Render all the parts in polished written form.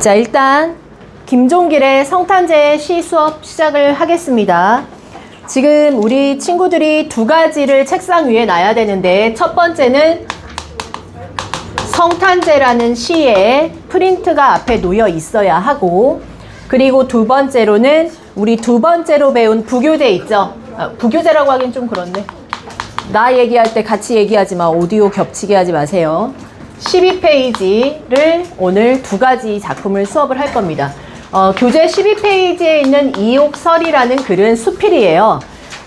자, 일단 김종길의 성탄제 시 수업 시작을 하겠습니다. 지금 우리 친구들이 두 가지를 책상 위에 놔야 되는데, 첫 번째는 성탄제라는 시에 프린트가 앞에 놓여 있어야 하고, 그리고 두 번째로는 우리 두 번째로 배운 부교재 있죠? 부교재라고 하긴 좀 그렇네. 나 얘기할 때 같이 얘기하지 마. 오디오 겹치게 하지 마세요. 12페이지를 오늘 두 가지 작품을 수업을 할 겁니다. 교재 12페이지에 있는 이옥설이라는 글은 수필이에요.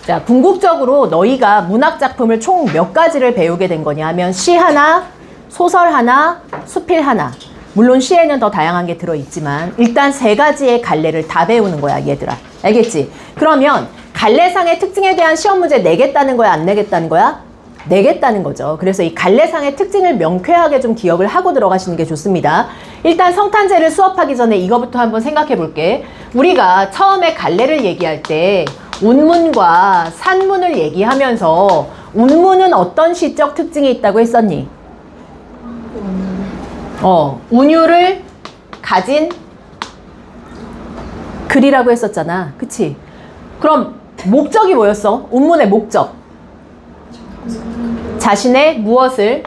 자, 궁극적으로 너희가 문학작품을 총 몇 가지를 배우게 된 거냐 하면 시 하나, 소설 하나, 수필 하나. 물론 시에는 더 다양한 게 들어있지만 일단 세 가지의 갈래를 다 배우는 거야, 얘들아. 알겠지? 그러면 갈래상의 특징에 대한 시험 문제 내겠다는 거야, 안 내겠다는 거야? 내겠다는 거죠. 그래서 이 갈래상의 특징을 명쾌하게 좀 기억을 하고 들어가시는 게 좋습니다. 일단 성탄제를 수업하기 전에 이거부터 한번 생각해 볼게. 우리가 처음에 갈래를 얘기할 때 운문과 산문을 얘기하면서 운문은 어떤 시적 특징이 있다고 했었니? 운율을 가진 글이라고 했었잖아. 그치? 그럼 목적이 뭐였어? 운문의 목적. 자신의 무엇을?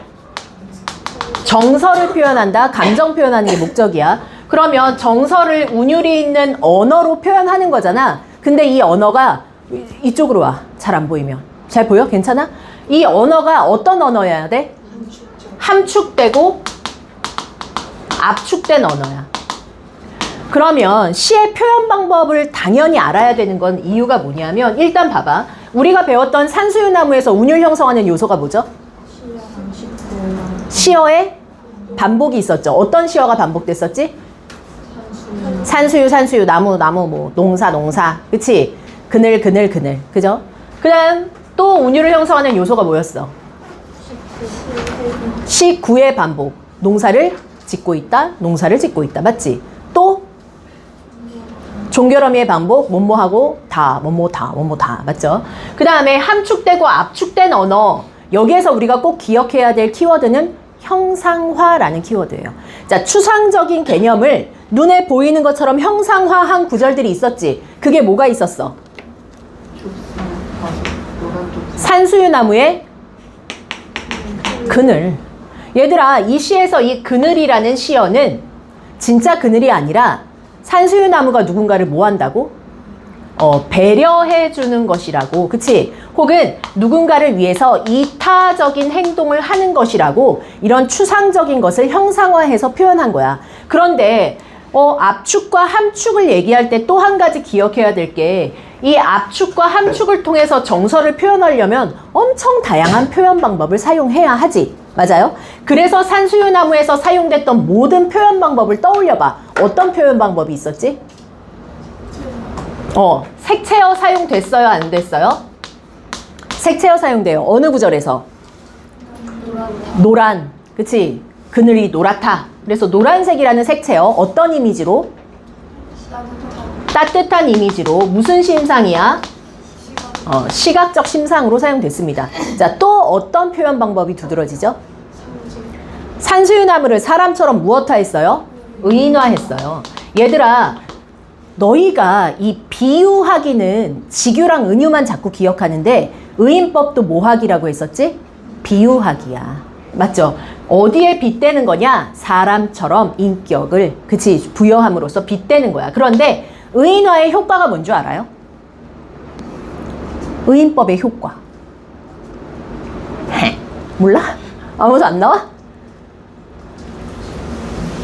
정서를 표현한다. 감정 표현하는 게 목적이야. 그러면 정서를 운율이 있는 언어로 표현하는 거잖아. 근데 이 언어가 이쪽으로 와. 잘 안 보이면. 잘 보여? 괜찮아? 이 언어가 어떤 언어여야 돼? 함축되고 압축된 언어야. 그러면 시의 표현 방법을 당연히 알아야 되는 건 이유가 뭐냐면, 일단 봐봐. 우리가 배웠던 산수유나무에서 운율 형성하는 요소가 뭐죠? 시어의 반복이 있었죠. 어떤 시어가 반복됐었지? 산수유, 나무, 뭐 농사. 그치? 그늘. 그죠? 그 다음 또 운율을 형성하는 요소가 뭐였어? 시구의 반복. 농사를 짓고 있다. 맞지? 또 종결어미의 반복, 뭐뭐하고 다, 맞죠? 그 다음에 함축되고 압축된 언어. 여기에서 우리가 꼭 기억해야 될 키워드는 형상화라는 키워드예요. 자, 추상적인 개념을 눈에 보이는 것처럼 형상화한 구절들이 있었지. 그게 뭐가 있었어? 산수유나무의 그늘. 얘들아, 이 시에서 이 그늘이라는 시어는 진짜 그늘이 아니라 산수유나무가 누군가를 뭐 한다고? 배려해 주는 것이라고. 그치? 혹은 누군가를 위해서 이타적인 행동을 하는 것이라고, 이런 추상적인 것을 형상화해서 표현한 거야. 그런데 압축과 함축을 얘기할 때 또 한 가지 기억해야 될 게, 이 압축과 함축을 통해서 정서를 표현하려면 엄청 다양한 표현 방법을 사용해야 하지. 맞아요? 그래서 산수유나무에서 사용됐던 모든 표현 방법을 떠올려봐. 어떤 표현 방법이 있었지? 색채어 사용됐어요? 안 됐어요? 색채어 사용돼요. 어느 구절에서? 노란. 그치? 그늘이 노랗다. 그래서 노란색이라는 색채어 어떤 이미지로? 따뜻한 이미지로. 무슨 심상이야? 시각적 심상으로 사용됐습니다. 자, 또 어떤 표현 방법이 두드러지죠? 산수유나무를 사람처럼 무엇화했어요? 의인화했어요. 얘들아, 너희가 이 비유하기는 직유랑 은유만 자꾸 기억하는데, 의인법도 뭐하기라고 했었지? 비유하기야. 맞죠? 어디에 빗대는 거냐? 사람처럼 인격을, 그치? 부여함으로써 빗대는 거야. 그런데 의인화의 효과가 뭔 줄 알아요? 의인법의 효과. 몰라? 아무도 안 나와?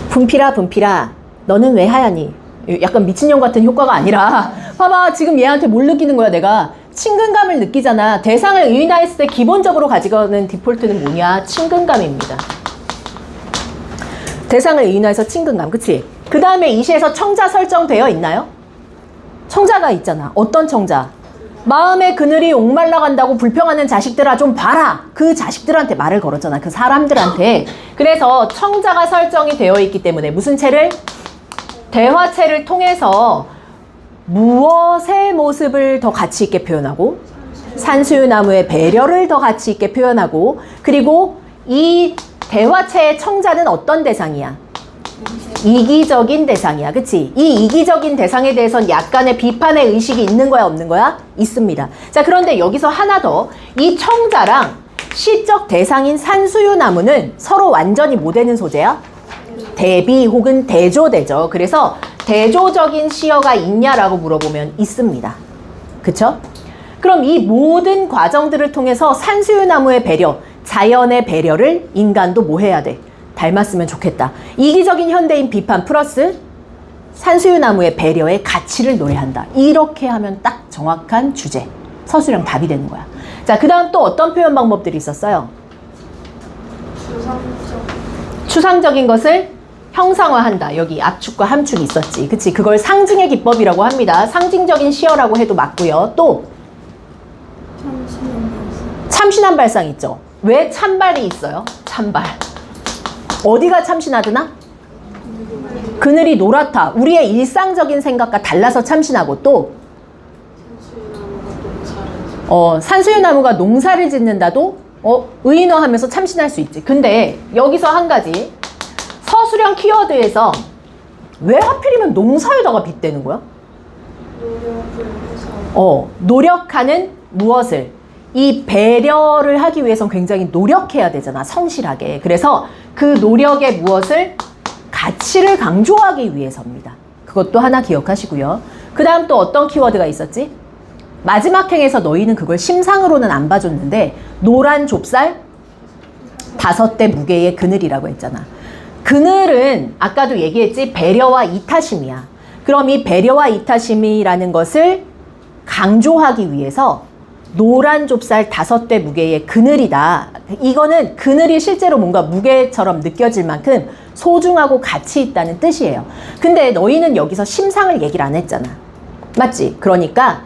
분필아, 너는 왜 하얗니? 약간 미친년 같은 효과가 아니라, 봐봐, 지금 얘한테 뭘 느끼는 거야, 내가? 친근감을 느끼잖아. 대상을 의인화했을 때 기본적으로 가지고는 디폴트는 뭐냐? 친근감입니다. 대상을 의인화해서 친근감, 그치? 그 다음에 이 시에서 청자 설정되어 있나요? 청자가 있잖아. 어떤 청자? 마음의 그늘이 옥말라 간다고 불평하는 자식들아 좀 봐라. 그 자식들한테 말을 걸었잖아. 그 사람들한테. 그래서 청자가 설정이 되어 있기 때문에 무슨 채를? 대화체를 통해서 무엇의 모습을 더 가치 있게 표현하고, 산수유나무의 배려를 더 가치 있게 표현하고, 그리고 이 대화체의 청자는 어떤 대상이야? 이기적인 대상이야. 그치? 이 이기적인 대상에 대해서는 약간의 비판의 의식이 있는 거야, 없는 거야? 있습니다. 자, 그런데 여기서 하나 더. 이 청자랑 시적 대상인 산수유나무는 서로 완전히 뭐 되는 소재야? 대비 혹은 대조되죠. 그래서 대조적인 시어가 있냐라고 물어보면 있습니다. 그쵸? 그럼 이 모든 과정들을 통해서 산수유나무의 배려, 자연의 배려를 인간도 뭐 해야 돼? 닮았으면 좋겠다. 이기적인 현대인 비판 플러스 산수유나무의 배려의 가치를 노래한다. 이렇게 하면 딱 정확한 주제, 서술형 답이 되는 거야. 자, 그 다음 또 어떤 표현 방법들이 있었어요? 추상적인 것을 형상화한다. 여기 압축과 함축이 있었지. 그치? 그걸 상징의 기법이라고 합니다. 상징적인 시어라고 해도 맞고요. 또 참신한 발상 있죠. 왜 찬발이 있어요? 찬발. 어디가 참신하드나? 그늘이 노랗다. 우리의 일상적인 생각과 달라서 참신하고 또 산수유나무가 농사를 짓는다도 의인화하면서 참신할 수 있지. 근데 여기서 한 가지 서술형 키워드에서 왜 하필이면 농사에다가 빗대는 거야? 노력하는 무엇을? 이 배려를 하기 위해선 굉장히 노력해야 되잖아. 성실하게. 그래서 그 노력의 무엇을? 가치를 강조하기 위해서입니다. 그것도 하나 기억하시고요. 그 다음 또 어떤 키워드가 있었지? 마지막 행에서 너희는 그걸 심상으로는 안 봐줬는데 노란 좁쌀 5대 무게의 그늘이라고 했잖아. 그늘은 아까도 얘기했지, 배려와 이타심이야. 그럼 이 배려와 이타심이라는 것을 강조하기 위해서 노란 좁쌀 5대 무게의 그늘이다. 이거는 그늘이 실제로 뭔가 무게처럼 느껴질 만큼 소중하고 가치 있다는 뜻이에요. 근데 너희는 여기서 심상을 얘기를 안 했잖아. 맞지? 그러니까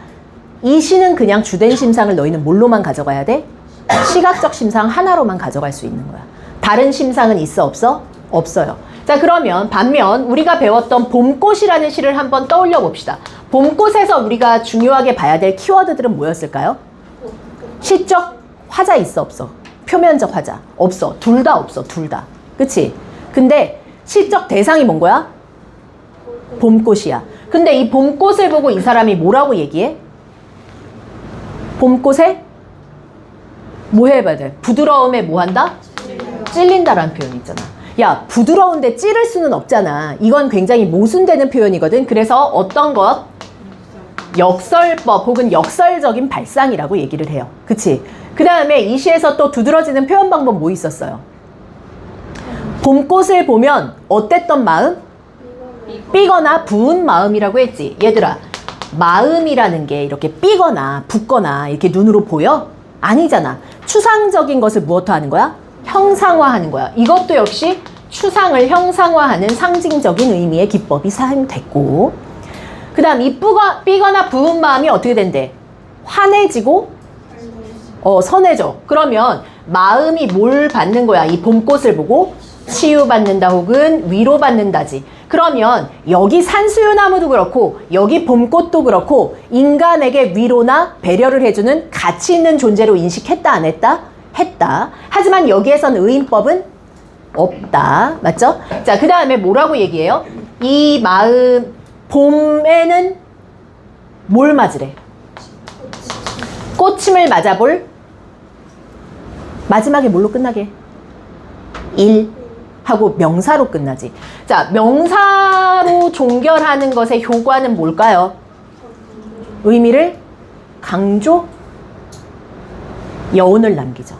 이 시는 그냥 주된 심상을 너희는 뭘로만 가져가야 돼? 시각적 심상 하나로만 가져갈 수 있는 거야. 다른 심상은 있어, 없어? 없어요. 자, 그러면 반면 우리가 배웠던 봄꽃이라는 시를 한번 떠올려 봅시다. 봄꽃에서 우리가 중요하게 봐야 될 키워드들은 뭐였을까요? 시적 화자 있어, 없어? 표면적 화자 없어. 둘 다 없어. 둘 다. 그치? 근데 시적 대상이 뭔 거야? 봄꽃이야. 근데 이 봄꽃을 보고 이 사람이 뭐라고 얘기해? 봄꽃에 뭐 해봐야 돼? 부드러움에 뭐 한다? 찔린다라는 표현이 있잖아. 야, 부드러운데 찌를 수는 없잖아. 이건 굉장히 모순되는 표현이거든. 그래서 어떤 것? 역설법 혹은 역설적인 발상이라고 얘기를 해요. 그치? 그 다음에 이 시에서 또 두드러지는 표현 방법 뭐 있었어요? 봄꽃을 보면 어땠던 마음? 삐거나 부은 마음이라고 했지. 얘들아, 마음이라는 게 이렇게 삐거나 붓거나 이렇게 눈으로 보여? 아니잖아. 추상적인 것을 무엇로 하는 거야? 형상화하는 거야. 이것도 역시 추상을 형상화하는 상징적인 의미의 기법이 사용됐고, 그 다음 이 삐거나 부은 마음이 어떻게 된대? 환해지고 선해져. 그러면 마음이 뭘 받는 거야? 이 봄꽃을 보고 치유받는다 혹은 위로받는다지. 그러면 여기 산수유나무도 그렇고 여기 봄꽃도 그렇고 인간에게 위로나 배려를 해주는 가치 있는 존재로 인식했다, 안 했다? 했다. 하지만 여기에선 의인법은 없다. 맞죠? 자, 그 다음에 뭐라고 얘기해요? 이 마음, 봄에는 뭘 맞으래? 꽃임을 맞아볼 마지막에 뭘로 끝나게? 일 하고 명사로 끝나지. 자, 명사로 종결하는 것의 효과는 뭘까요? 의미를 강조, 여운을 남기죠.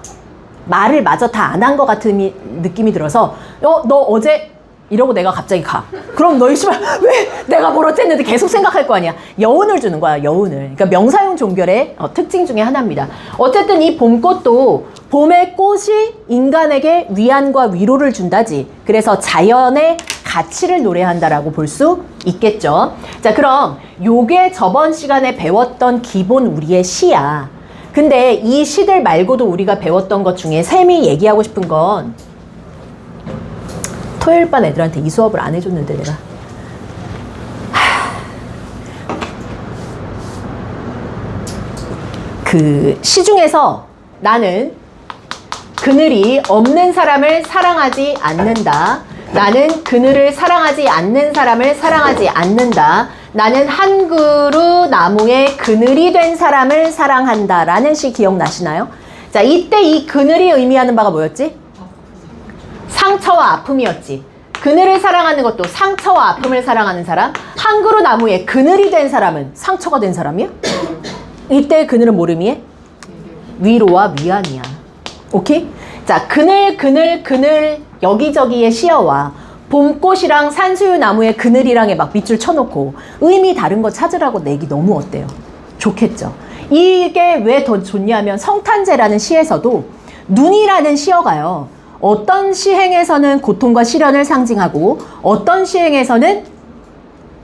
말을 마저 다 안 한 것 같은 느낌이 들어서 너 어제 이러고 내가 갑자기 가. 그럼 너 씨발 왜 내가 뭘 어쨌는데 계속 생각할 거 아니야. 여운을 주는 거야, 여운을. 그러니까 명사용 종결의 특징 중에 하나입니다. 어쨌든 이 봄꽃도 봄의 꽃이 인간에게 위안과 위로를 준다지. 그래서 자연의 가치를 노래한다라고 볼 수 있겠죠. 자, 그럼 요게 저번 시간에 배웠던 기본 우리의 시야. 근데 이 시들 말고도 우리가 배웠던 것 중에 쌤이 얘기하고 싶은 건 토요일 반 애들한테 이 수업을 안 해줬는데 내가 그 시 중에서 나는 그늘이 없는 사람을 사랑하지 않는다. 나는 그늘을 사랑하지 않는 사람을 사랑하지 않는다. 나는 한 그루 나무의 그늘이 된 사람을 사랑한다. 라는 시 기억나시나요? 자, 이때 이 그늘이 의미하는 바가 뭐였지? 상처와 아픔이었지. 그늘을 사랑하는 것도 상처와 아픔을 사랑하는 사람. 한 그루 나무에 그늘이 된 사람은 상처가 된 사람이야? 이때 그늘은 뭘 의미해? 위로와 위안이야. 오케이? 자, 그늘 여기저기에 씌어와. 봄꽃이랑 산수유 나무의 그늘이랑에 막 밑줄 쳐놓고 의미 다른 거 찾으라고 내기 너무 어때요? 좋겠죠? 이게 왜 더 좋냐면 성탄제라는 시에서도 눈이라는 시어가요. 어떤 시행에서는 고통과 시련을 상징하고 어떤 시행에서는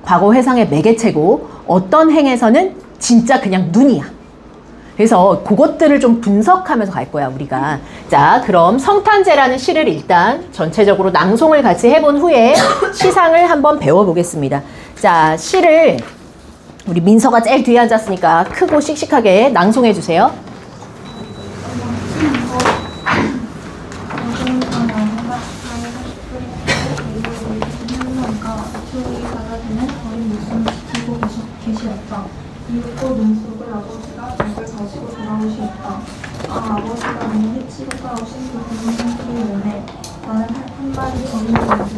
과거 회상의 매개체고 어떤 행에서는 진짜 그냥 눈이야. 그래서 그것들을 좀 분석하면서 갈 거야, 우리가. 자, 그럼 성탄제라는 시를 일단 전체적으로 낭송을 같이 해본 후에 시상을 한번 배워보겠습니다. 자, 시를 우리 민서가 제일 뒤에 앉았으니까 크고 씩씩하게 낭송해 주세요. 이윽고 눈속을 아버지가 닭을 가지고 돌아오시었다. 아, 아버지가 너무 해치고 따오신 그 붉은 생수를 내내 나는 한 마리 정이 되는지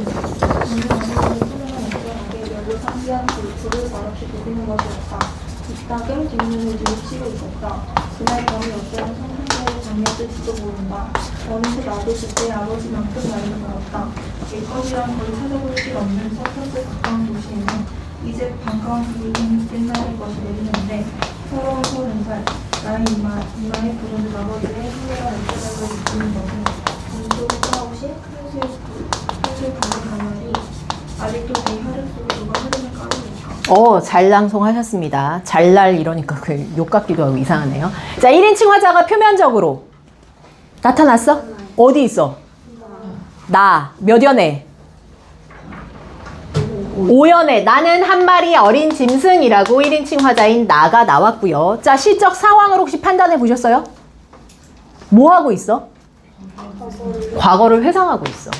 오늘 아버지의 소리가 어쩌하게 열로 상비한 불을 말없이 녹이는 것이었다. 뒷닭은 뒷눈을 들이치고 있었다. 그날 밤이 어쩌면 성탄절의 밤이었을지도 모른다. 어느새 나도 그때 아버지만큼 나이가 들었다. 일거리랑 거의 찾아볼 길 없는 성탄절 가까운 도시에는 이제 반가운 불이 끝날 것이 내리는데 서러운 30살 나의 이마에 부르는 아버지의 후회가 느껴져 느끼는 것은 눈속을 떠나오신 큰술 부른 가면이 아직도 내 혈액 속에 누가 흐름을 까고 있다. 잘 낭송하셨습니다. 잘날 이러니까 그 욕 같기도 하고 이상하네요. 자, 1인칭 화자가 표면적으로 나타났어? 어디 있어? 나. 몇 연애? 5연에 나는 한 마리 어린 짐승이라고 1인칭 화자인 나가 나왔고요. 자, 시적 상황을 혹시 판단해 보셨어요? 뭐 하고 있어? 과거를 회상하고 있어.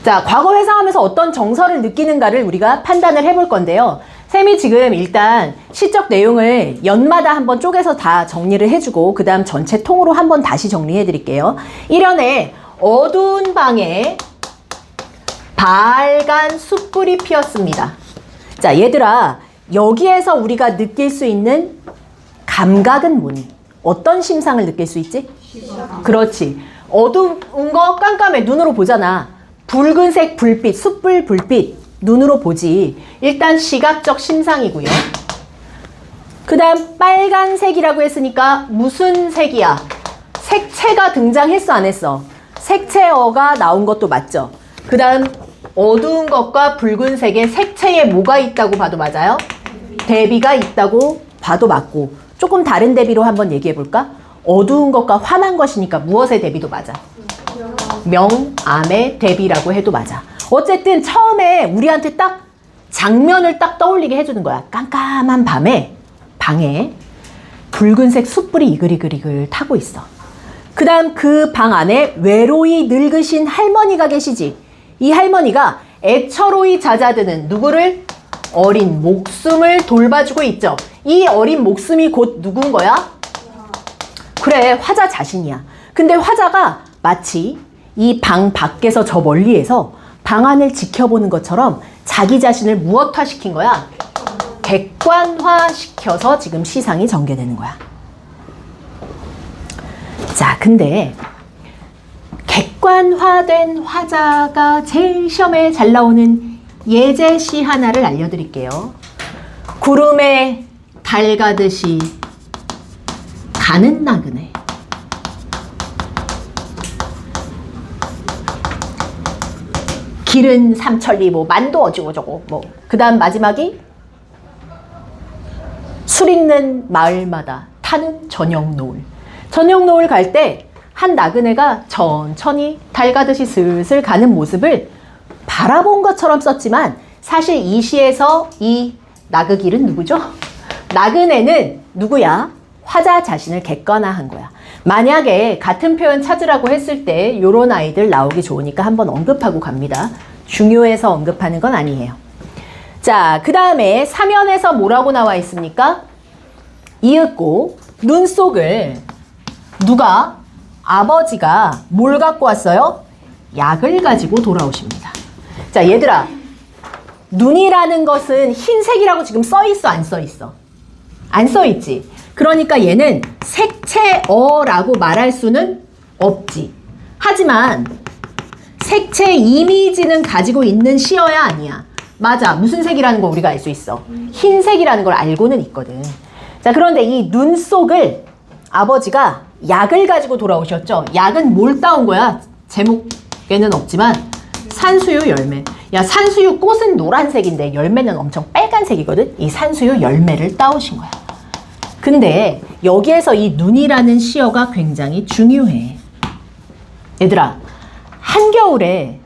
자, 과거 회상하면서 어떤 정서를 느끼는가를 우리가 판단을 해볼 건데요. 쌤이 지금 일단 시적 내용을 연마다 한번 쪼개서 다 정리를 해주고 그 다음 전체 통으로 한번 다시 정리해 드릴게요. 1연에 어두운 방에 빨간 숯불이 피었습니다. 자, 얘들아, 여기에서 우리가 느낄 수 있는 감각은 뭐니? 어떤 심상을 느낄 수 있지? 그렇지. 어두운 거 깜깜해. 눈으로 보잖아. 붉은색 불빛, 숯불 불빛 눈으로 보지. 일단 시각적 심상이고요. 그 다음 빨간색이라고 했으니까 무슨 색이야? 색채가 등장했어, 안 했어? 색채어가 나온 것도 맞죠? 그 다음 어두운 것과 붉은색의 색채에 뭐가 있다고 봐도 맞아요? 대비가 있다고 봐도 맞고, 조금 다른 대비로 한번 얘기해 볼까? 어두운 것과 환한 것이니까 무엇의 대비도 맞아? 명암의 대비라고 해도 맞아. 어쨌든 처음에 우리한테 딱 장면을 딱 떠올리게 해주는 거야. 깜깜한 밤에 방에 붉은색 숯불이 이글이글 타고 있어. 그 다음 그 방 안에 외로이 늙으신 할머니가 계시지. 이 할머니가 애처로이 잦아드는 누구를? 어린 목숨을 돌봐주고 있죠. 이 어린 목숨이 곧 누군 거야? 그래, 화자 자신이야. 근데 화자가 마치 이 방 밖에서 저 멀리에서 방 안을 지켜보는 것처럼 자기 자신을 무엇화시킨 거야? 객관화시켜서 지금 시상이 전개되는 거야. 자, 근데 객관화된 화자가 제일 시험에 잘 나오는 예제시 하나를 알려드릴게요. 구름에 달 가듯이 가는 나그네. 길은 삼천리 뭐 만도 어쩌고저쩌고 뭐. 그 다음 마지막이 술 있는 마을마다 타는 저녁 노을. 저녁 노을 갈 때 한 나그네가 천천히 달 가듯이 슬슬 가는 모습을 바라본 것처럼 썼지만 사실 이 시에서 이 나그길은 누구죠? 나그네는 누구야? 화자 자신을 객관화한 거야. 만약에 같은 표현 찾으라고 했을 때 요런 아이들 나오기 좋으니까 한번 언급하고 갑니다. 중요해서 언급하는 건 아니에요. 자, 그 다음에 사면에서 뭐라고 나와 있습니까? 이윽고 눈 속을 누가? 아버지가 뭘 갖고 왔어요? 약을 가지고 돌아오십니다. 자, 얘들아, 눈이라는 것은 흰색이라고 지금 써 있어, 안 써 있어? 안 써 있지. 그러니까 얘는 색채어라고 말할 수는 없지. 하지만 색채 이미지는 가지고 있는 시어야 아니야. 맞아. 무슨 색이라는 거 우리가 알 수 있어. 흰색이라는 걸 알고는 있거든. 자, 그런데 이 눈 속을 아버지가 약을 가지고 돌아오셨죠. 약은 뭘 따온 거야? 제목에는 없지만 산수유 열매. 야, 산수유 꽃은 노란색인데 열매는 엄청 빨간색이거든. 이 산수유 열매를 따오신 거야. 근데 여기에서 이 눈이라는 시어가 굉장히 중요해. 얘들아, 한겨울에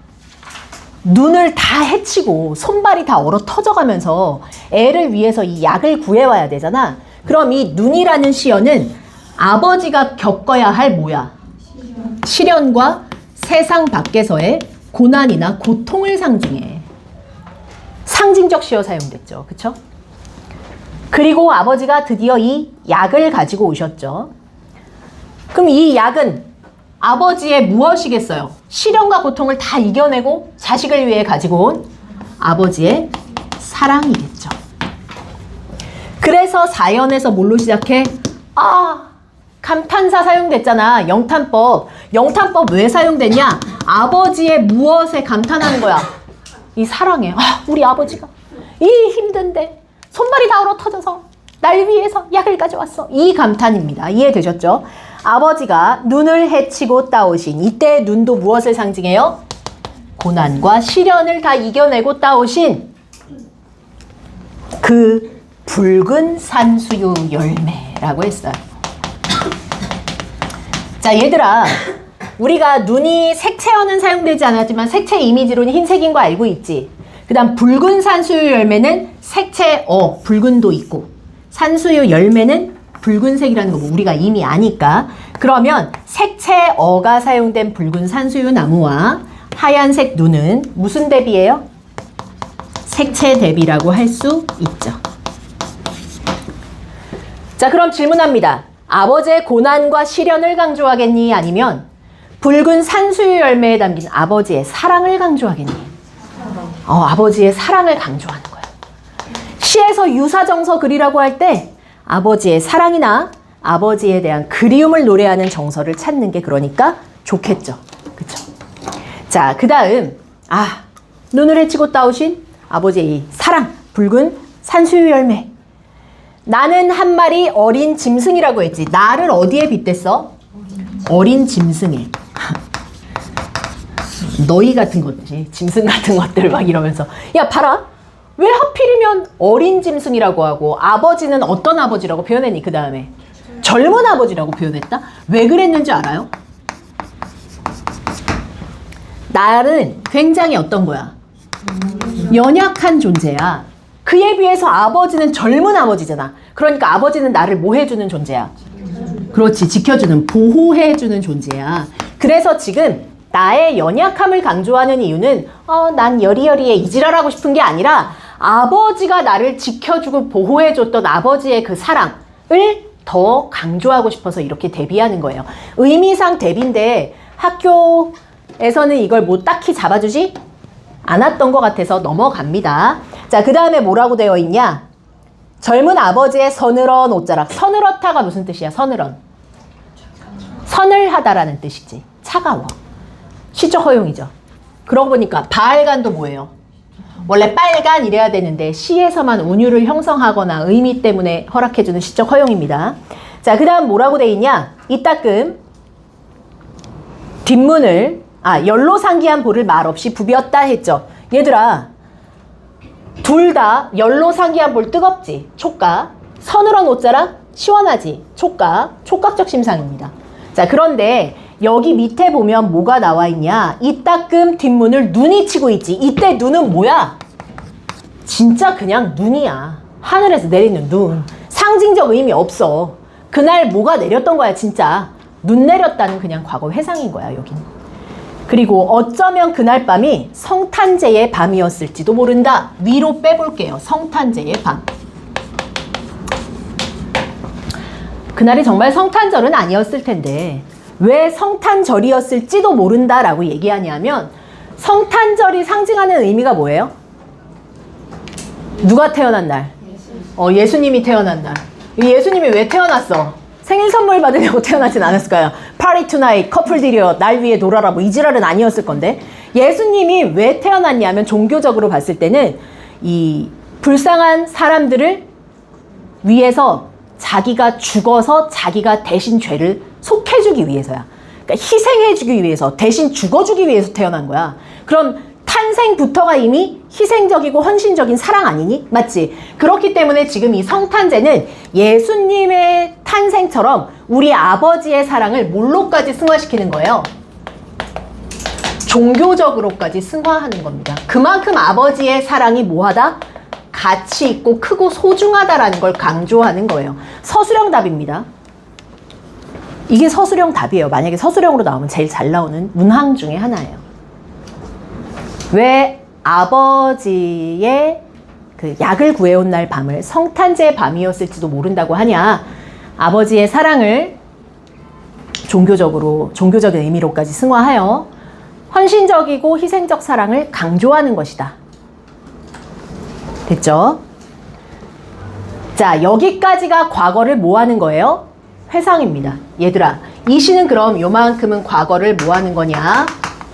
눈을 다 헤치고 손발이 다 얼어 터져가면서 애를 위해서 이 약을 구해와야 되잖아. 그럼 이 눈이라는 시어는 아버지가 겪어야 할 뭐야? 시련과 세상 밖에서의 고난이나 고통을 상징해. 상징적 시어 사용됐죠. 그쵸? 그리고 아버지가 드디어 이 약을 가지고 오셨죠. 그럼 이 약은 아버지의 무엇이겠어요? 시련과 고통을 다 이겨내고 자식을 위해 가지고 온 아버지의 사랑이겠죠. 그래서 사연에서 뭘로 시작해? 감탄사 사용됐잖아. 영탄법. 영탄법 왜 사용됐냐? 아버지의 무엇에 감탄하는 거야? 이 사랑에. 우리 아버지가 이 힘든데 손발이 다 얼어 터져서 날 위해서 약을 가져왔어. 이 감탄입니다. 이해되셨죠? 아버지가 눈을 헤치고 따오신 이때 눈도 무엇을 상징해요? 고난과 시련을 다 이겨내고 따오신 그 붉은 산수유 열매라고 했어요. 자, 얘들아, 우리가 눈이 색채어는 사용되지 않았지만 색채 이미지로는 흰색인 거 알고 있지? 그 다음 붉은 산수유 열매는 색채어, 붉은도 있고 산수유 열매는 붉은색이라는 거 우리가 이미 아니까. 그러면 색채어가 사용된 붉은 산수유 나무와 하얀색 눈은 무슨 대비예요? 색채 대비라고 할 수 있죠. 자, 그럼 질문합니다. 아버지의 고난과 시련을 강조하겠니? 아니면 붉은 산수유 열매에 담긴 아버지의 사랑을 강조하겠니? 아버지의 사랑을 강조하는 거야. 시에서 유사정서 그리라고 할 때 아버지의 사랑이나 아버지에 대한 그리움을 노래하는 정서를 찾는 게 그러니까 좋겠죠. 그쵸? 자, 그 다음 눈을 헤치고 따오신 아버지의 이 사랑, 붉은 산수유 열매. 나는 한 마리 어린 짐승이라고 했지. 나를 어디에 빗댔어? 어린 짐승에. 너희 같은 것들, 짐승 같은 것들 막 이러면서 야, 봐라. 왜 하필이면 어린 짐승이라고 하고 아버지는 어떤 아버지라고 표현했니? 그 다음에 젊은 아버지라고 표현했다? 왜 그랬는지 알아요? 나는 굉장히 어떤 거야? 연약한 존재야. 그에 비해서 아버지는 젊은 아버지잖아. 그러니까 아버지는 나를 뭐 해주는 존재야? 그렇지, 지켜주는, 보호해주는 존재야. 그래서 지금 나의 연약함을 강조하는 이유는 난 여리여리해 이지랄하고 싶은 게 아니라 아버지가 나를 지켜주고 보호해줬던 아버지의 그 사랑을 더 강조하고 싶어서 이렇게 대비하는 거예요. 의미상 대비인데 학교에서는 이걸 뭐 딱히 잡아주지 않았던 것 같아서 넘어갑니다. 자, 그 다음에 뭐라고 되어 있냐? 젊은 아버지의 서늘한 옷자락. 서늘하다가 무슨 뜻이야? 서늘한. 서늘하다라는 뜻이지. 차가워. 시적 허용이죠. 그러고 보니까 바알간도 뭐예요? 원래 빨간 이래야 되는데 시에서만 운율을 형성하거나 의미 때문에 허락해주는 시적 허용입니다. 자, 그 다음 뭐라고 돼 있냐? 이따금 뒷문을 연로상기한 볼을 말없이 부비었다 했죠. 얘들아, 둘 다 연로상기한 볼 뜨겁지? 촉각. 서늘한 옷자락 시원하지? 촉각. 촉각적 심상입니다. 자, 그런데 여기 밑에 보면 뭐가 나와 있냐? 이따금 뒷문을 눈이 치고 있지. 이때 눈은 뭐야? 진짜 그냥 눈이야. 하늘에서 내리는 눈. 상징적 의미 없어. 그날 뭐가 내렸던 거야, 진짜. 눈 내렸다는 그냥 과거 회상인 거야, 여기는. 그리고 어쩌면 그날 밤이 성탄제의 밤이었을지도 모른다. 위로 빼볼게요. 성탄제의 밤. 그날이 정말 성탄절은 아니었을 텐데 왜 성탄절이었을지도 모른다라고 얘기하냐면 성탄절이 상징하는 의미가 뭐예요? 누가 태어난 날? 예수님이 태어난 날. 예수님이 왜 태어났어? 생일 선물 받으려고 태어나진 않았을 거예요. 파리 투나잇, 커플들이여 날 위해 놀아라 뭐 이 지랄은 아니었을 건데 예수님이 왜 태어났냐면 종교적으로 봤을 때는 이 불쌍한 사람들을 위해서 자기가 죽어서 자기가 대신 죄를 속해주기 위해서야. 그러니까 희생해주기 위해서, 대신 죽어주기 위해서 태어난 거야. 그럼 탄생부터가 이미 희생적이고 헌신적인 사랑 아니니? 맞지? 그렇기 때문에 지금 이 성탄제는 예수님의 탄생처럼 우리 아버지의 사랑을 뭘로까지 승화시키는 거예요? 종교적으로까지 승화하는 겁니다. 그만큼 아버지의 사랑이 뭐하다? 가치 있고 크고 소중하다라는 걸 강조하는 거예요. 서술형 답입니다. 이게 서술형 답이에요. 만약에 서술형으로 나오면 제일 잘 나오는 문항 중에 하나예요. 왜 아버지의 그 약을 구해온 날 밤을 성탄제의 밤이었을지도 모른다고 하냐? 아버지의 사랑을 종교적인 의미로까지 승화하여 헌신적이고 희생적 사랑을 강조하는 것이다. 됐죠? 자, 여기까지가 과거를 뭐 하는 거예요? 회상입니다. 얘들아, 이 시는 그럼 요만큼은 과거를 뭐 하는 거냐?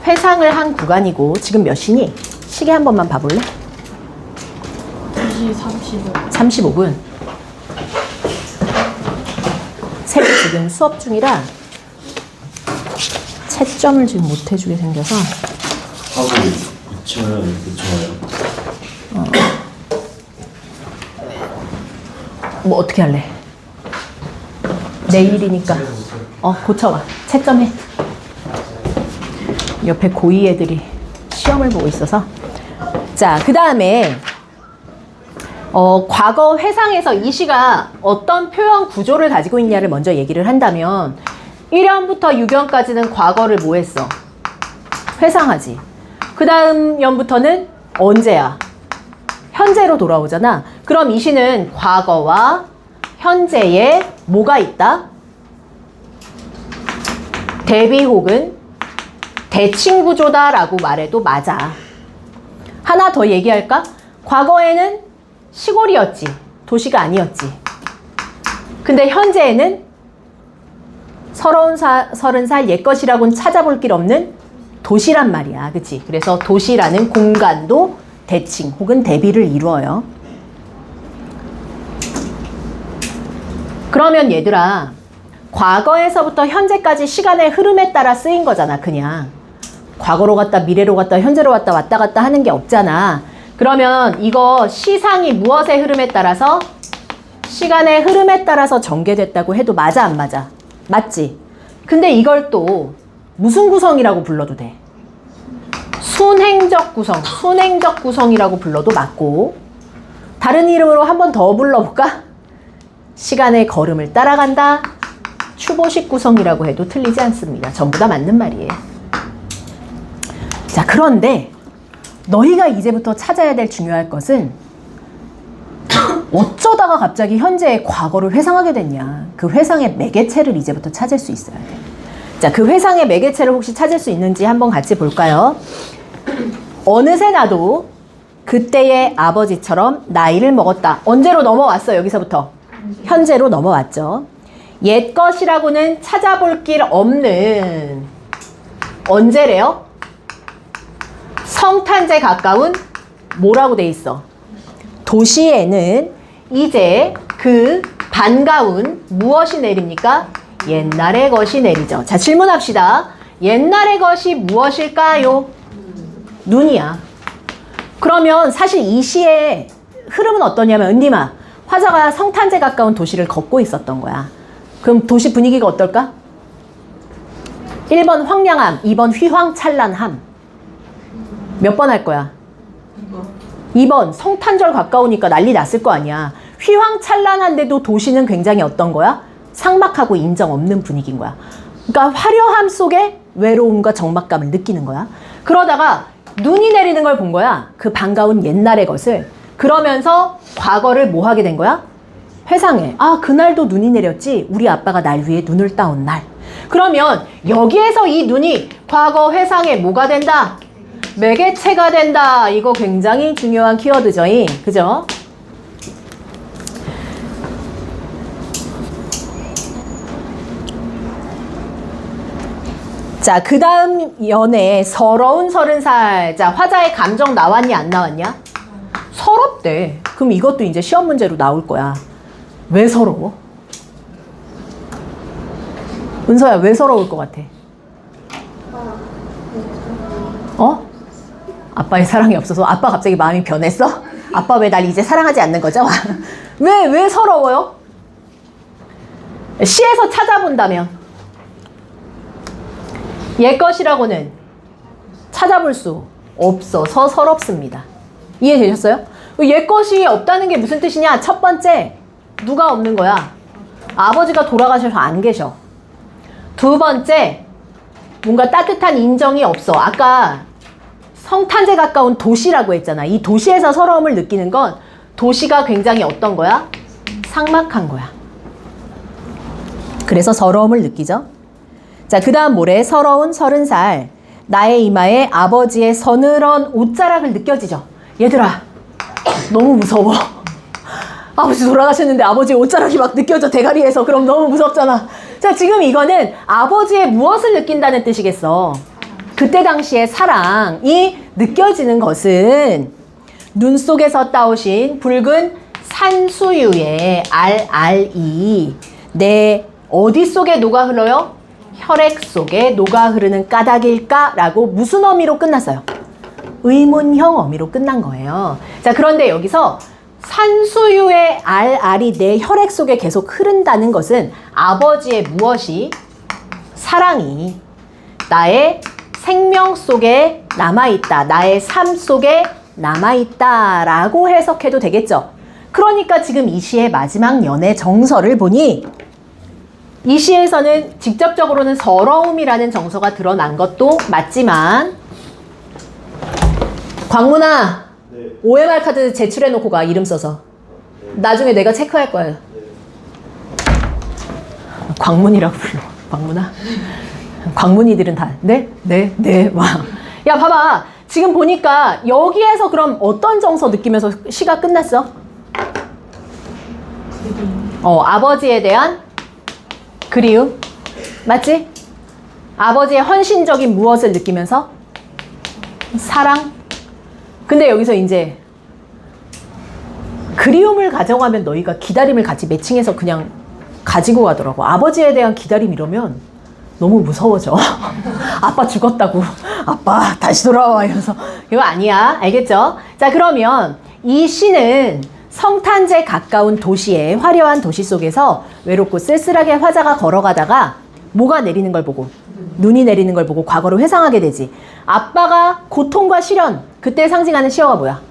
회상을 한 구간이고 지금 몇 시니? 시계 한 번만 봐볼래? 2시 35분. 35분. 셋이 지금 수업 중이라 채점을 지금 못 해주게 생겨서 하고 있으면 좋아요. 뭐 어떻게 할래? 내일이니까 고쳐와. 채점해. 옆에 고2 애들이 시험을 보고 있어서. 자, 그 다음에 과거 회상에서 이 시가 어떤 표현 구조를 가지고 있냐를 먼저 얘기를 한다면 1연부터 6연까지는 과거를 뭐 했어? 회상하지. 그 다음 연부터는 언제야? 현재로 돌아오잖아. 그럼 이 시는 과거와 현재에 뭐가 있다? 대비 혹은 대칭 구조다라고 말해도 맞아. 하나 더 얘기할까? 과거에는 시골이었지. 도시가 아니었지. 근데 현재에는 30살 옛것이라고는 찾아볼 길 없는 도시란 말이야. 그치? 그래서 도시라는 공간도 대칭 혹은 대비를 이루어요. 그러면 얘들아, 과거에서부터 현재까지 시간의 흐름에 따라 쓰인 거잖아. 그냥 과거로 갔다 미래로 갔다 현재로 갔다 왔다 갔다 하는 게 없잖아. 그러면 이거 시상이 무엇의 흐름에 따라서? 시간의 흐름에 따라서 전개됐다고 해도 맞아 안 맞아? 맞지? 근데 이걸 또 무슨 구성이라고 불러도 돼? 순행적 구성, 순행적 구성이라고 불러도 맞고, 다른 이름으로 한 번 더 불러볼까? 시간의 걸음을 따라간다. 추보식 구성이라고 해도 틀리지 않습니다. 전부 다 맞는 말이에요. 자, 그런데 너희가 이제부터 찾아야 될 중요할 것은 어쩌다가 갑자기 현재의 과거를 회상하게 됐냐. 그 회상의 매개체를 이제부터 찾을 수 있어야 돼. 자, 그 회상의 매개체를 혹시 찾을 수 있는지 한번 같이 볼까요? 어느새 나도 그때의 아버지처럼 나이를 먹었다. 언제로 넘어왔어? 여기서부터 현재로 넘어왔죠. 옛것이라고는 찾아볼 길 없는 언제래요? 성탄제 가까운 뭐라고 돼 있어? 도시에는 이제 그 반가운 무엇이 내립니까? 옛날의 것이 내리죠. 자, 질문합시다. 옛날의 것이 무엇일까요? 눈이야. 그러면 사실 이 시의 흐름은 어떠냐면, 은님아, 화자가 성탄제 가까운 도시를 걷고 있었던 거야. 그럼 도시 분위기가 어떨까? 1번 황량함, 2번 휘황찬란함. 몇 번 할 거야? 2번 성탄절 가까우니까 난리 났을 거 아니야. 휘황찬란한데도 도시는 굉장히 어떤 거야? 삭막하고 인정 없는 분위기인 거야. 그러니까 화려함 속에 외로움과 적막감을 느끼는 거야. 그러다가 눈이 내리는 걸 본 거야. 그 반가운 옛날의 것을. 그러면서 과거를 뭐 하게 된 거야? 회상해. 아, 그날도 눈이 내렸지. 우리 아빠가 날 위해 눈을 따온 날. 그러면 여기에서 이 눈이 과거 회상에 뭐가 된다? 매개체가 된다. 이거 굉장히 중요한 키워드죠. 그죠? 자, 그 다음 연애 서러운 30살. 자, 화자의 감정 나왔냐 안 나왔냐? 서럽대. 그럼 이것도 이제 시험 문제로 나올 거야. 왜 서러워? 은서야, 왜 서러울 것 같아? 어? 아빠의 사랑이 없어서 아빠 갑자기 마음이 변했어? 아빠 왜 날 이제 사랑하지 않는 거죠? 왜 서러워요? 시에서 찾아본다면 옛것이라고는 찾아볼 수 없어서 서럽습니다. 이해되셨어요? 옛것이 없다는 게 무슨 뜻이냐? 첫 번째, 누가 없는 거야? 아버지가 돌아가셔서 안 계셔. 두 번째, 뭔가 따뜻한 인정이 없어. 아까 성탄제 가까운 도시라고 했잖아. 이 도시에서 서러움을 느끼는 건 도시가 굉장히 어떤 거야? 삭막한 거야. 그래서 서러움을 느끼죠. 자, 그 다음 모레 서러운 30살. 나의 이마에 아버지의 서늘한 옷자락을 느껴지죠. 얘들아, 너무 무서워. 아버지 돌아가셨는데 아버지의 옷자락이 막 느껴져, 대가리에서. 그럼 너무 무섭잖아. 자, 지금 이거는 아버지의 무엇을 느낀다는 뜻이겠어. 그때 당시의 사랑이 느껴지는 것은 눈 속에서 따오신 붉은 산수유의 RRE 내 어디 속에 녹아 흘러요? 혈액 속에 녹아 흐르는 까닭일까라고 무슨 어미로 끝났어요? 의문형 어미로 끝난 거예요. 자, 그런데 여기서 산수유의 RR이 내 혈액 속에 계속 흐른다는 것은 아버지의 무엇이? 사랑이 나의 생명 속에 남아있다. 나의 삶 속에 남아있다. 라고 해석해도 되겠죠. 그러니까 지금 이 시의 마지막 연애 정서를 보니 이 시에서는 직접적으로는 서러움이라는 정서가 드러난 것도 맞지만 광문아, 네. OMR 카드 제출해놓고 가. 이름 써서. 나중에 내가 체크할 거야. 광문이라고 불러. 광문아. 광문이들은 다 네? 와. 야, 봐봐. 지금 보니까 여기에서 그럼 어떤 정서 느끼면서 시가 끝났어? 아버지에 대한 그리움. 맞지? 아버지의 헌신적인 무엇을 느끼면서? 사랑. 근데 여기서 이제 그리움을 가져가면 너희가 기다림을 같이 매칭해서 그냥 가지고 가더라고. 아버지에 대한 기다림 이러면 너무 무서워져. 아빠 죽었다고. 아빠 다시 돌아와. 이러면서. 이거 아니야. 알겠죠? 자, 그러면 이 시는 성탄제 가까운 도시의 화려한 도시 속에서 외롭고 쓸쓸하게 화자가 걸어가다가 뭐가 내리는 걸 보고, 눈이 내리는 걸 보고 과거를 회상하게 되지. 아빠가 고통과 시련, 그때 상징하는 시어가 뭐야?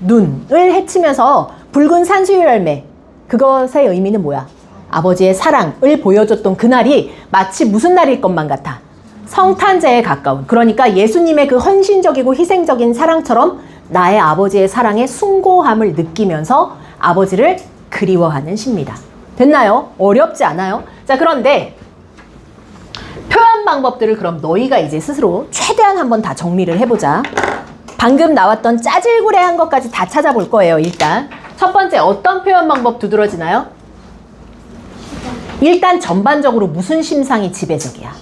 눈을 헤치면서 붉은 산수유 열매, 그것의 의미는 뭐야? 아버지의 사랑을 보여줬던 그날이 마치 무슨 날일 것만 같아? 성탄제에 가까운. 그러니까 예수님의 그 헌신적이고 희생적인 사랑처럼 나의 아버지의 사랑의 숭고함을 느끼면서 아버지를 그리워하는 시입니다. 됐나요? 어렵지 않아요? 자, 그런데 표현 방법들을 그럼 너희가 이제 스스로 최대한 한번 다 정리를 해보자. 방금 나왔던 짜질구레한 것까지 다 찾아볼 거예요. 일단 첫 번째, 어떤 표현 방법 두드러지나요? 일단 전반적으로 무슨 심상이 지배적이야?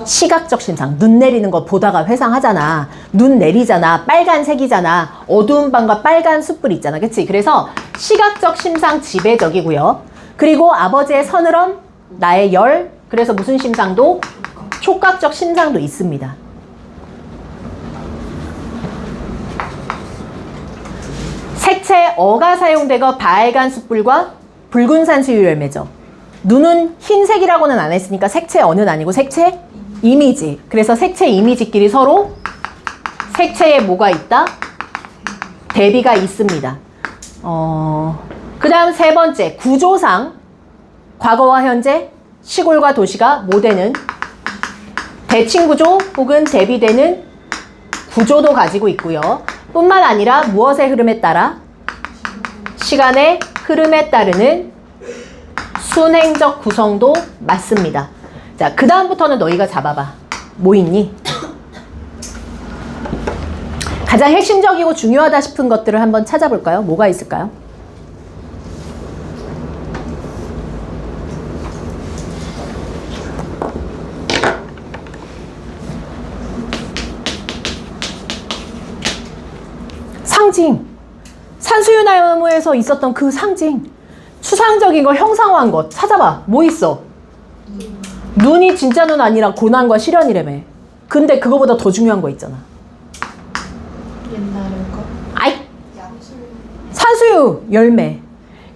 시각적 심상. 눈 내리는 거 보다가 회상하잖아. 눈 내리잖아. 빨간색이잖아. 어두운 밤과 빨간 숯불 있잖아. 그치? 그래서 시각적 심상 지배적이고요. 그리고 아버지의 서늘함, 나의 열. 그래서 무슨 심상도? 촉각적 심상도 있습니다. 색채 어가 사용되고 빨간 숯불과 붉은 산수유 열매죠. 눈은 흰색이라고는 안 했으니까 색채 어는 아니고 색채 이미지. 그래서 색채 이미지끼리 서로 색채에 뭐가 있다? 대비가 있습니다. 그 다음 세 번째, 구조상 과거와 현재, 시골과 도시가 뭐 되는? 대칭구조 혹은 대비되는 구조도 가지고 있고요. 뿐만 아니라 무엇의 흐름에 따라? 시간의 흐름에 따르는 순행적 구성도 맞습니다. 자, 그 다음부터는 너희가 잡아봐. 뭐 있니? 가장 핵심적이고 중요하다 싶은 것들을 한번 찾아볼까요? 뭐가 있을까요? 상징. 산수유나무에서 있었던 그 상징. 추상적인 걸 형상화한 것. 찾아봐. 뭐 있어? 눈이 진짜 눈 아니라 고난과 시련이라며. 근데 그거보다 더 중요한 거 있잖아. 옛날에 거. 아이! 산수유 열매.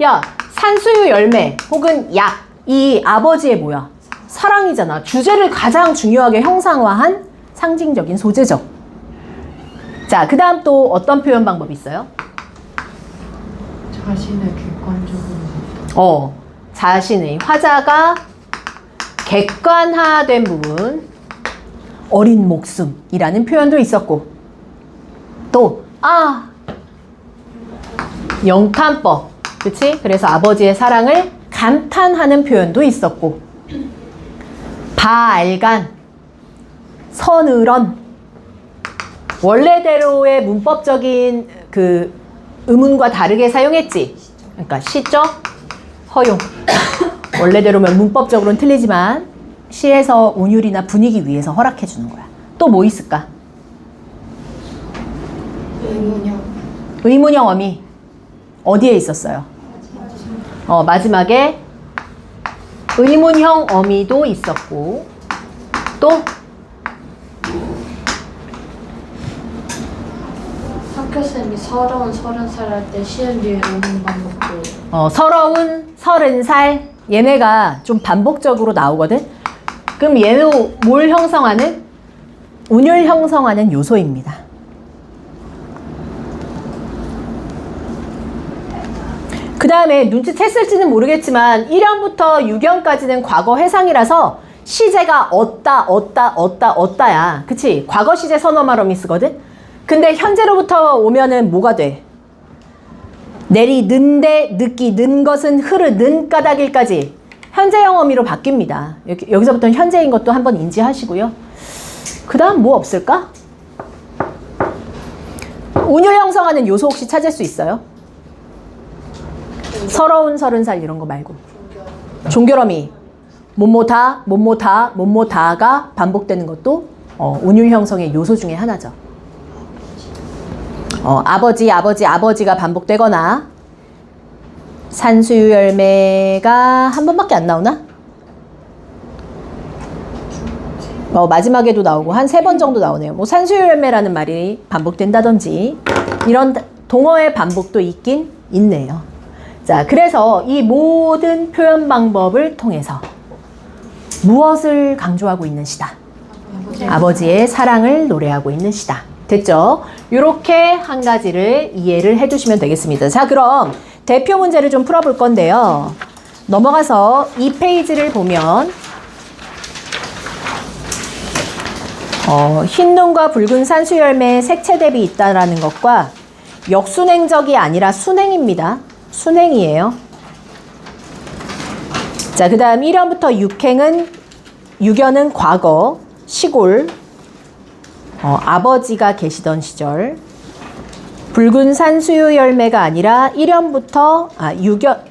야, 산수유 열매 혹은 약. 이 아버지의 뭐야? 사랑이잖아. 주제를 가장 중요하게 형상화한 상징적인 소재죠. 자, 그 다음 또 어떤 표현 방법이 있어요? 자신의 객관적으로 자신의 화자가 객관화된 부분, 어린 목숨이라는 표현도 있었고, 또 영탄법, 그치? 그래서 아버지의 사랑을 감탄하는 표현도 있었고, 바알간, 서늘언, 원래대로의 문법적인 그 의문과 다르게 사용했지. 그러니까 시적, 허용. 원래대로면 문법적으로는 틀리지만 시에서 운율이나 분위기 위해서 허락해 주는 거야. 또 뭐 있을까? 의문형 어미. 어디에 있었어요? 마지막에 의문형 어미도 있었고, 또 학교쌤이 서러운 30살 할 때 시험 뒤에 오는 방법도 서러운 30살. 얘네가 좀 반복적으로 나오거든. 그럼 얘는 뭘 형성하는? 운율 형성하는 요소입니다. 그 다음에 눈치챘을지는 모르겠지만 1형부터 6형까지는 과거 해상이라서 시제가 어따야. 그치? 과거 시제 선어 말어미 쓰거든? 근데 현재로부터 오면은 뭐가 돼? 내리, 는데, 늦기, 는 것은 흐르, 는 까닭일까지 현재형 어미로 바뀝니다. 여기서부터는 현재인 것도 한번 인지하시고요. 그 다음 뭐 없을까? 운율 형성하는 요소 혹시 찾을 수 있어요? 서러운 30살 이런 거 말고. 종결어미. 뭐뭐다가 반복되는 것도 운율 형성의 요소 중에 하나죠. 아버지가 반복되거나, 산수유 열매가 한 번밖에 안 나오나? 마지막에도 나오고 한 3번 정도 나오네요. 뭐 산수유 열매라는 말이 반복된다든지 이런 동어의 반복도 있긴 있네요. 자, 그래서 이 모든 표현 방법을 통해서 무엇을 강조하고 있는 시다? 아버지의 사랑을 노래하고 있는 시다. 됐죠? 이렇게 한 가지를 이해를 해두시면 되겠습니다. 자, 그럼 대표 문제를 좀 풀어볼 건데요. 넘어가서 이 페이지를 보면 흰 눈과 붉은 산수 열매의 색채 대비 있다라는 것과 역순행적이 아니라 순행입니다. 순행이에요. 자, 그 다음 1형부터 6형은 과거, 시골, 아버지가 계시던 시절, 붉은 산수유 열매가 아니라 7형부터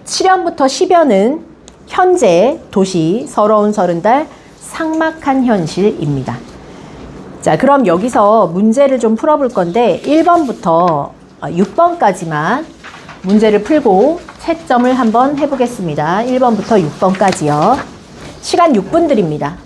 10형은 현재, 도시, 서러운 30달, 삭막한 현실입니다. 자, 그럼 여기서 문제를 좀 풀어볼 건데 1번부터 6번까지만 문제를 풀고 채점을 한번 해보겠습니다. 1번부터 6번까지요. 시간 6분 드립니다.